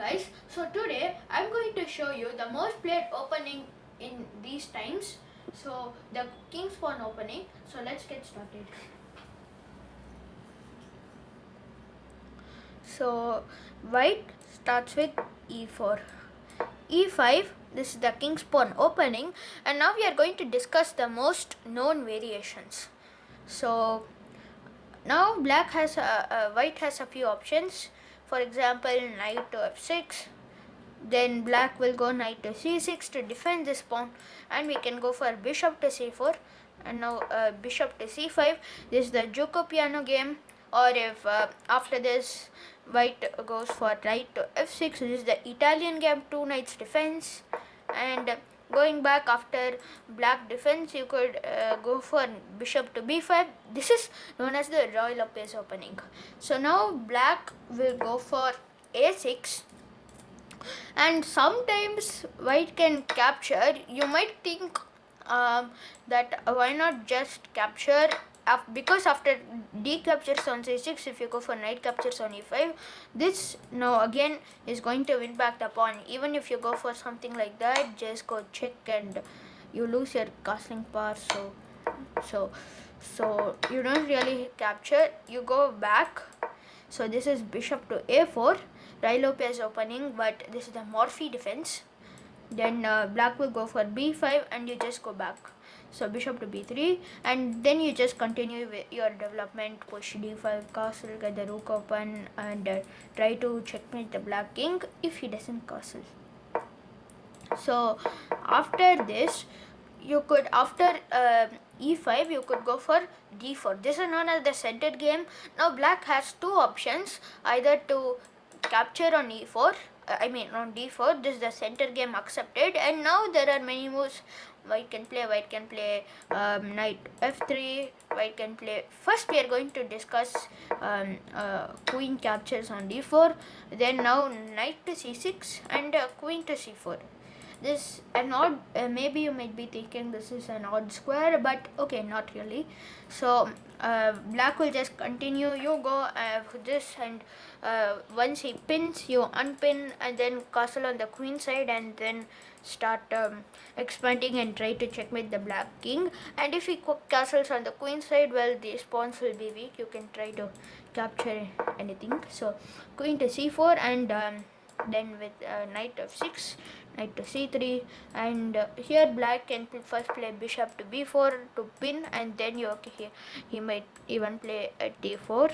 guys, so today I'm going to show you the most played opening in these times. So the King's Pawn opening. So let's get started. So white starts with e4, e5. This is the King's Pawn opening, and now we are going to discuss the most known variations. So now white has a few options. For example, knight to f6. Then black will go knight to c6 to defend this pawn, and we can go for bishop to c4, and now bishop to c5. This is the Juco piano game. Or if after this white goes for knight to f6, this is the Italian game, two knights defense. And going back after black defense, you could go for bishop to b5. This is known as the Ruy Lopez opening. So now black will go for a6, and sometimes white can capture. You might think that why not just capture, because after d captures on c6, if you go for knight captures on e5, this now again is going to win back the pawn. Even if you go for something like that, just go check and you lose your castling power. So you don't really capture, you go back. So this is bishop to a4, Ruy Lopez opening, but this is the Morphy defense. Then black will go for b5 and you just go back. So bishop to b3, and then you just continue with your development, push d5 castle, get the rook open, and try to checkmate the black king if he doesn't castle. So after this, you could, after e5, you could go for d4. This is known as the centered game. Now black has two options, either to capture on e4, on d4. This is the center game accepted, and now there are many moves white can play knight f3. White can play, first we are going to discuss queen captures on d4, then now knight to c6 and queen to c4. This an odd, maybe you might be thinking this is an odd square, but okay, not really. So black will just continue, you go this, and once he pins, you unpin and then castle on the queen side, and then start expanding and try to checkmate the black king. And if he castles on the queen side, well, these pawns will be weak, you can try to capture anything. So queen to c4, and then with knight f6, knight to c3, and here black can first play bishop to b4 to pin, and then he might even play d4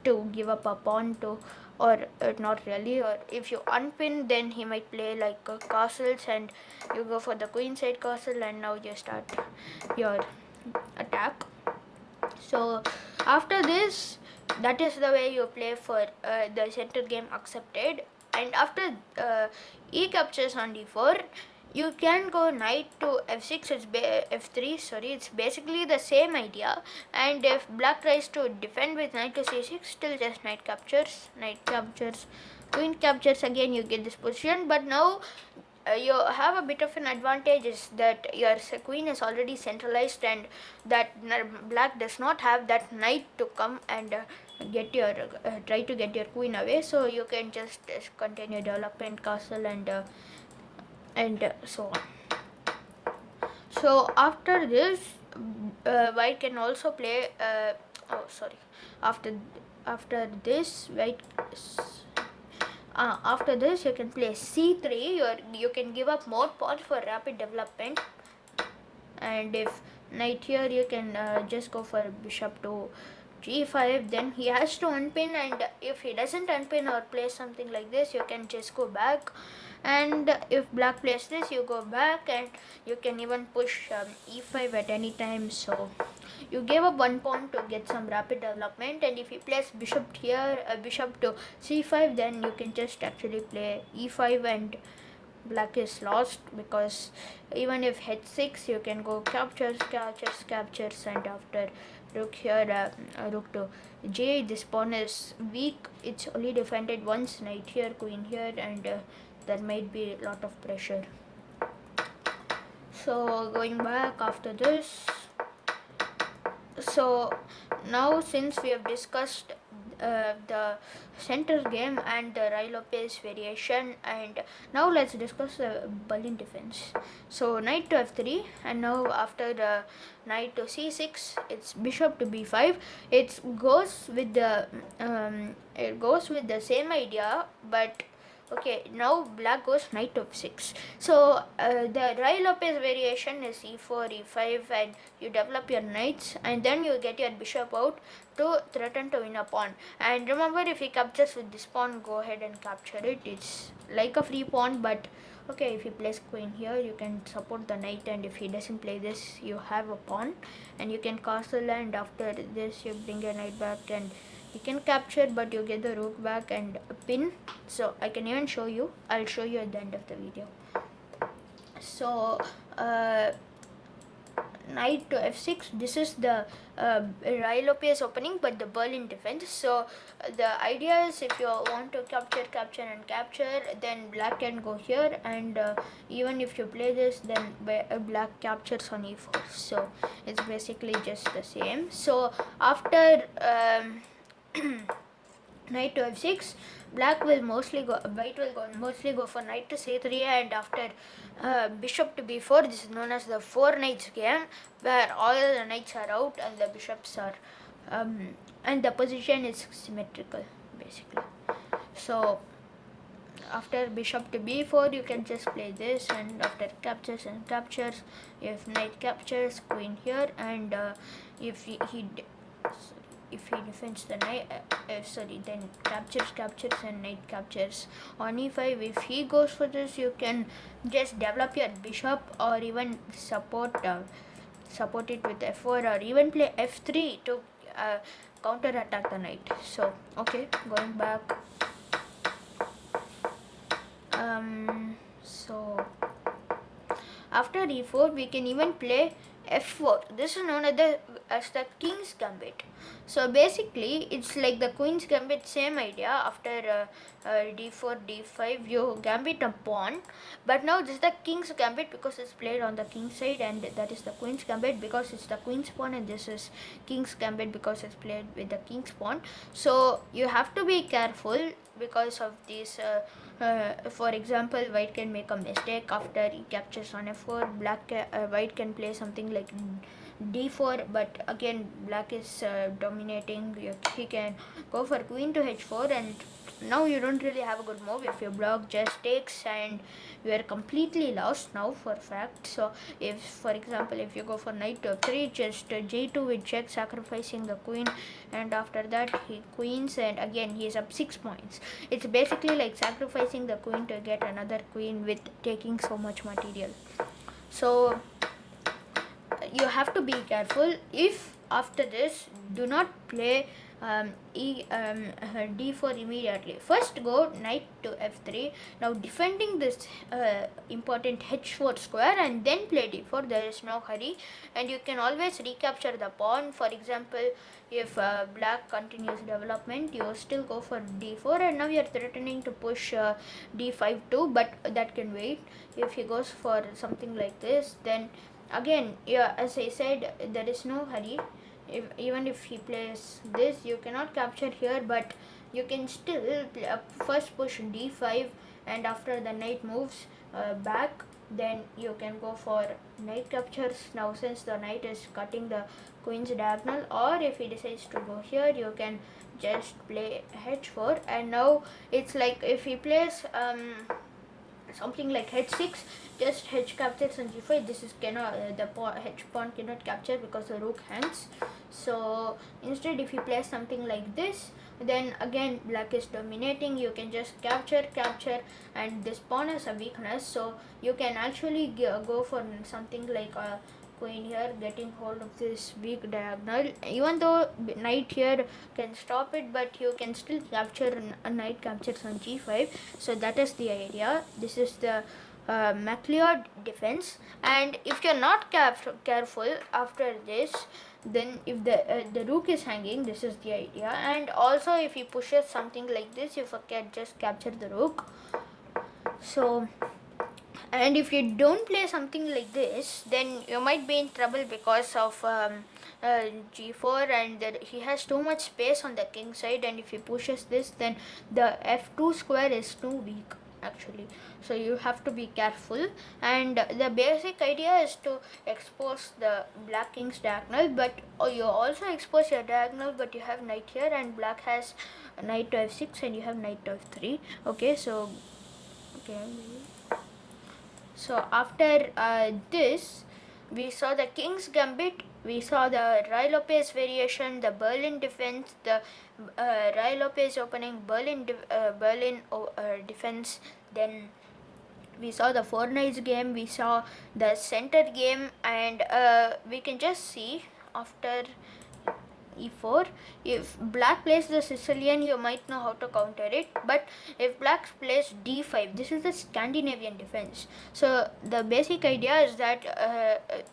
to give up a pawn to, or not really, or if you unpin, then he might play like castles, and you go for the queen side castle, and now you start your attack. So after this, that is the way you play for the center game accepted. And after e captures on d4, you can go knight to f6, it's f3, sorry, it's basically the same idea. And if black tries to defend with knight to c6, still just knight captures, queen captures, again you get this position. But now you have a bit of an advantage, is that your queen is already centralized, and that black does not have that knight to come and try to get your queen away. So you can just continue development castle, and so on. So after this, white can also play after this white after this you can play c3. You can give up more pawns for rapid development, and if knight here, you can just go for bishop to g5. Then he has to unpin, and if he doesn't unpin or play something like this, you can just go back. And if black plays this, you go back, and you can even push e5 at any time. So you gave up one pawn to get some rapid development, and if he plays bishop here, bishop to c5, then you can just actually play e5, and black is lost, because even if h6, you can go captures, and after rook here, rook to j, this pawn is weak, it's only defended once. Knight here, queen here, and there might be a lot of pressure. So going back after this, so now since we have discussed the center game and the Ruy Lopez variation. And now let's discuss the Berlin defense. So knight to f3, and now after the knight to c6, it's bishop to b5. It goes with the same idea, but okay, now black goes knight to f6. So the Ruy Lopez variation is e4, e5, and you develop your knights, and then you get your bishop out to threaten to win a pawn. And remember, if he captures with this pawn, go ahead and capture it. It's like a free pawn, but okay, if he plays queen here, you can support the knight, and if he doesn't play this, you have a pawn, and you can castle, and after this, you bring a knight back, and you can capture, but you get the rook back and a pin. So I can even show you. I'll show you at the end of the video. So knight to f6. This is the Ruy Lopez opening, but the Berlin defense. So the idea is, if you want to capture, then black can go here, and even if you play this, then black captures on e4. So it's basically just the same. So after knight to f6, white will mostly go for knight to c3, and after bishop to b4, this is known as the four knights game, where all the knights are out and the bishops are and the position is symmetrical basically. So after bishop to b4, you can just play this, and after captures, if knight captures, queen here, and if he defends the knight, then captures and knight captures on e5. If he goes for this, you can just develop your bishop, or even support it with f4, or even play f3 to counter attack the knight. So okay, going back. So after e4, we can even play f4. This is known as the king's gambit. So basically, it's like the queen's gambit, same idea. After d4, d5, you gambit a pawn, but now this is the king's gambit because it's played on the king's side, and that is the queen's gambit because it's the queen's pawn, and this is king's gambit because it's played with the king's pawn. So you have to be careful because of these. For example, white can make a mistake after he captures on f4. White can play something like d4, but again black is dominating. He can go for queen to h4, and now you don't really have a good move. If your block just takes, and you are completely lost now for fact. So if, for example, if you go for knight to f3, just j2 with check, sacrificing the queen, and after that he queens, and again he is up 6 points. It's basically like sacrificing the queen to get another queen with taking so much material. So you have to be careful. If after this, do not play d4 immediately. First go knight to f3. Now defending this important h4 square, and then play d4. There is no hurry, and you can always recapture the pawn. For example, if black continues development, you still go for d4, and now you are threatening to push d5 too, but that can wait. If he goes for something like this, then again, yeah, as I said, there is no hurry. Even if he plays this, you cannot capture here, but you can still first push d5, and after the knight moves back, then you can go for knight captures. Now since the knight is cutting the queen's diagonal, or if he decides to go here, you can just play h4, and now it's like if he plays something like h6, just h captures on g5. This is cannot the h pawn cannot capture because the rook hangs. So instead, if you play something like this, then again black is dominating. You can just capture, and this pawn has a weakness, so you can actually go for something like a queen here, getting hold of this weak diagonal. Even though knight here can stop it, but you can still capture a knight captures on g5. So that is the idea. This is the MacLeod defense, and if you're not careful after this, then if the rook is hanging, this is the idea. And also if he pushes something like this, you can just capture the rook. So, and if you don't play something like this, then you might be in trouble because of g4, and he has too much space on the king side, and if he pushes this, then the f2 square is too weak actually, so you have to be careful. And the basic idea is to expose the black king's diagonal, but you also expose your diagonal, but you have knight here, and black has knight to f6 and you have knight to f3. Okay, so after this, we saw the King's Gambit, we saw the Ruy Lopez variation, the Berlin defense, the Ruy Lopez opening, Berlin defense. Then we saw the four knights game, we saw the center game, and we can just see after e4, if black plays the Sicilian, you might know how to counter it, but if black plays d5, this is the Scandinavian defense. So the basic idea is that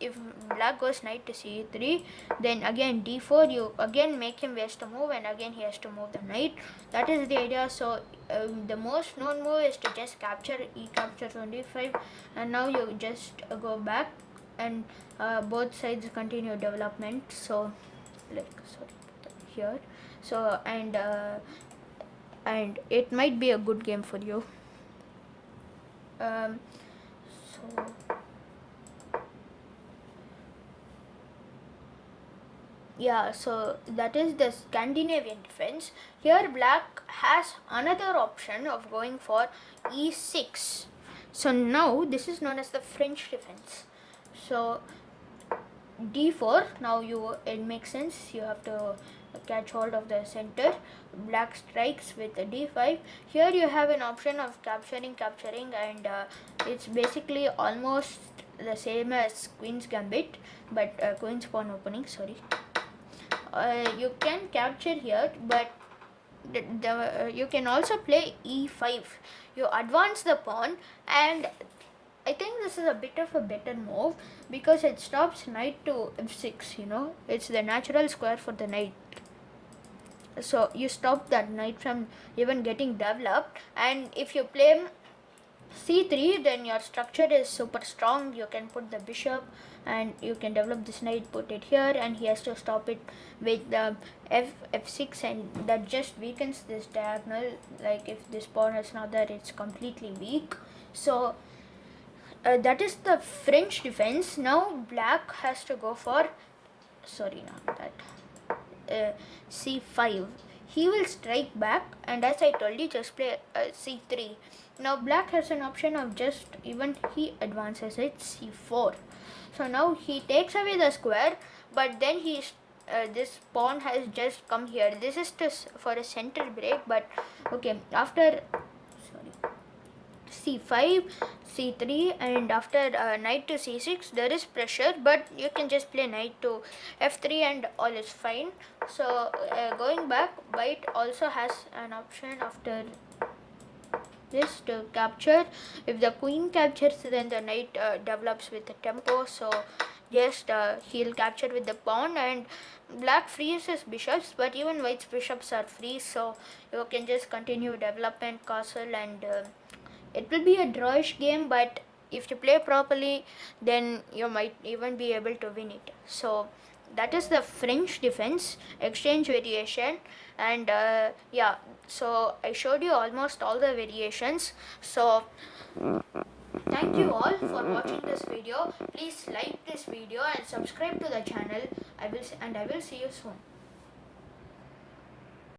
if black goes knight to c3, then again d4, you again make him waste a move, and again he has to move the knight. That is the idea. So the most known move is to just capture, e captures on d5, and now you just go back, and both sides continue development. So here, so and it might be a good game for you. So yeah, so that is the Scandinavian defense. Here black has another option of going for e6. So now this is known as the French defense. So d4, now it makes sense, you have to catch hold of the center. Black strikes with d5. Here you have an option of capturing, and it's basically almost the same as Queen's Gambit, but Queen's pawn opening, sorry. You can capture here, but you can also play e5. You advance the pawn, and I think this is a bit of a better move because it stops knight to f6, it's the natural square for the knight. So you stop that knight from even getting developed, and if you play c3, then your structure is super strong. You can put the bishop, and you can develop this knight, put it here, and he has to stop it with the f6, and that just weakens this diagonal. Like if this pawn is not there, it's completely weak. So that is the French defense. Now black has to go for, c5. He will strike back, and as I told you, just play c3. Now black has an option of just, even he advances it, c4. So now he takes away the square, but then this pawn has just come here. This is for a center break, but okay, after c5, c3, and after knight to c6, there is pressure, but you can just play knight to f3 and all is fine. So going back, white also has an option after this to capture. If the queen captures, then the knight develops with the tempo, so just he'll capture with the pawn, and black frees his bishops, but even white's bishops are free, so you can just continue development castle, and it will be a drawish game, but if you play properly, then you might even be able to win it. So that is the French defense exchange variation, and yeah, so I showed you almost all the variations. So thank you all for watching this video. Please like this video and subscribe to the channel. I will see you soon.